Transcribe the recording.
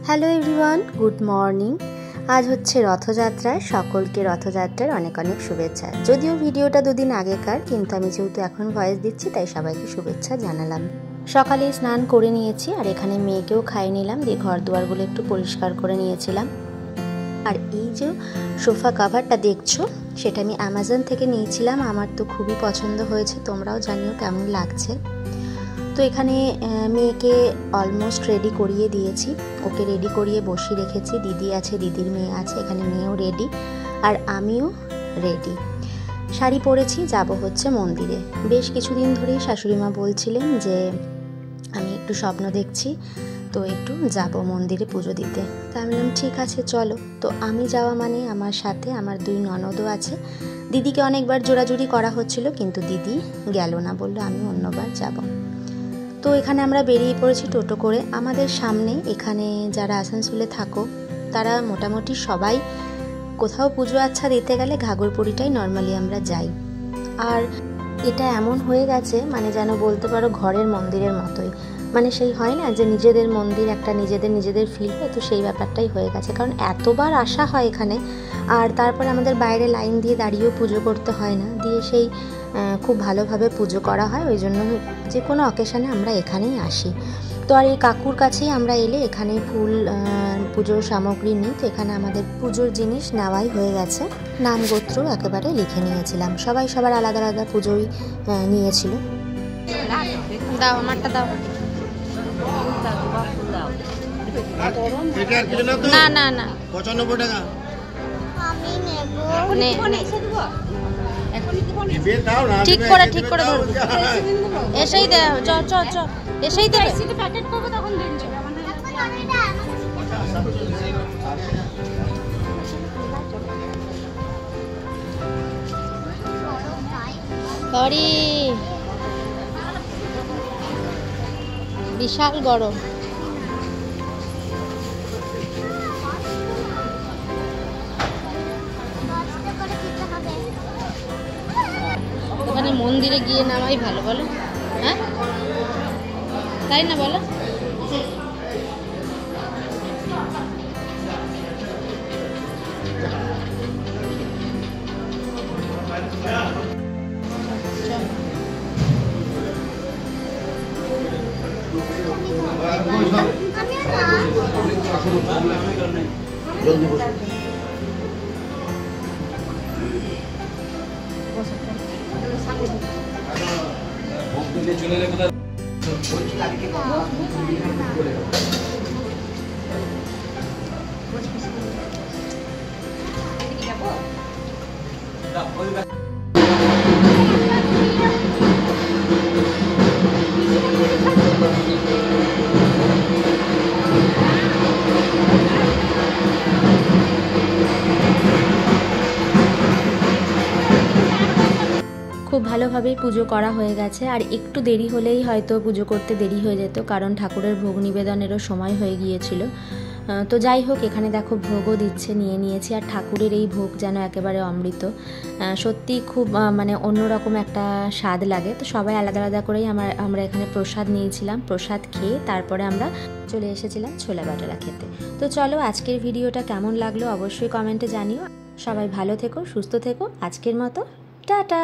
Hello everyone, good morning. আজ হচ্ছে রথযাত্রা। সকলকে রথযাত্রার অনেক অনেক শুভেচ্ছা। যদিও ভিডিওটা দুদিন আগেকার, কিন্তু আমি যেহেতু এখন ভয়েস দিচ্ছি তাই সবাইকে শুভেচ্ছা জানালাম। সকালে স্নান করে নিয়েছি আর এখানে মেয়েকেও খাইয়ে নিলাম, দিয়ে ঘর দুয়ারগুলো একটু পরিষ্কার করে নিয়েছিলাম। আর এই যে সোফা কাভারটা দেখছো, সেটা আমি অ্যামাজন থেকে নিয়েছিলাম। আমার তো খুবই পছন্দ হয়েছে, তোমরাও জানিও কেমন লাগছে। তো এখানে মেয়েকে অলমোস্ট রেডি করিয়ে দিয়েছি, ওকে রেডি করিয়ে বসিয়ে রেখেছি। দিদি আছে, দিদির মেয়ে আছে, এখানে মেয়েও রেডি আর আমিও রেডি। শাড়ি পরেছি, যাব হচ্ছে মন্দিরে। বেশ কিছুদিন ধরেই শাশুড়িমা বলছিলেন যে আমি একটু স্বপ্ন দেখছি, তো একটু যাব মন্দিরে পুজো দিতে। তা আমি বললাম ঠিক আছে চলো। তো আমি যাওয়া মানে আমার সাথে আমার দুই ননদও আছে। দিদিকে অনেকবার জোরাজুরি করা হচ্ছিল, কিন্তু দিদি গেল না, বললো আমি অন্যবার যাব। তো এখানে আমরা বেরিয়ে পড়েছি টোটো করে। আমাদের সামনে এখানে যারা আসানসোলে থাকো তারা মোটামুটি সবাই কোথাও পুজো আচ্ছা দিতে গেলে ঘাগরপুরিটাই নর্মালি আমরা যাই। আর এটা এমন হয়ে গেছে মানে যেন বলতে পারো ঘরের মন্দিরের মতোই। মানে সেই হয় না যে নিজেদের মন্দির, একটা নিজেদের ফিল হয়, তো সেই ব্যাপারটাই হয়ে গেছে। কারণ এতবার আসা হয় এখানে, আর তারপরে আমাদের বাইরে লাইন দিয়ে দাঁড়িয়েও পুজো করতে হয় না, দিয়ে সেই খুব ভালোভাবে পুজো করা হয়। ওই জন্য যে কোনো অকেশানে আমরা এখানেই আসি। তো আর এই কাকুর কাছেই আমরা এলে এখানে ফুল পুজোর সামগ্রী নিই। তো এখানে আমাদের পুজোর জিনিস নেওয়াই হয়ে গেছে। নাম গোত্র একেবারে লিখে নিয়েছিলাম, সবাই সবার আলাদা আলাদা পুজোই নিয়েছিল। দাও আমারটা দাও। না না না 95 টাকা আমি নেব। ঠিক করে ধরো, এসেই দে। চ চ চ এসেই দে। প্যাকেট করব তখন দিন চ। সরি, বিশাল গরম। ওখানে মন্দিরে গিয়ে নামাই ভালো, বলো? হ্যাঁ তাই না, বলো? জলদি বসো। খুব ভালোভাবেই পুজো করা হয়ে গেছে। আর একটু দেরি হলেই হয়তো পুজো করতে দেরি হয়ে যেত, কারণ ঠাকুরের ভোগ নিবেদনেরও সময় হয়ে গিয়েছিল। তো যাই হোক, এখানে দেখো ভোগও দিচ্ছে, নিয়ে নিয়েছি। আর ঠাকুরের এই ভোগ যেন একেবারে অমৃত, সত্যি খুব মানে অন্যরকম একটা স্বাদ লাগে। তো সবাই আলাদা আলাদা করেই আমরা এখানে প্রসাদ নিয়েছিলাম। প্রসাদ খেয়ে তারপরে আমরা চলে এসেছিলাম ছোলা বাটারা খেতে। তো চলো, আজকের ভিডিওটা কেমন লাগলো অবশ্যই কমেন্টে জানিও। সবাই ভালো থেকো, সুস্থ থেকো। আজকের মতো টাটা।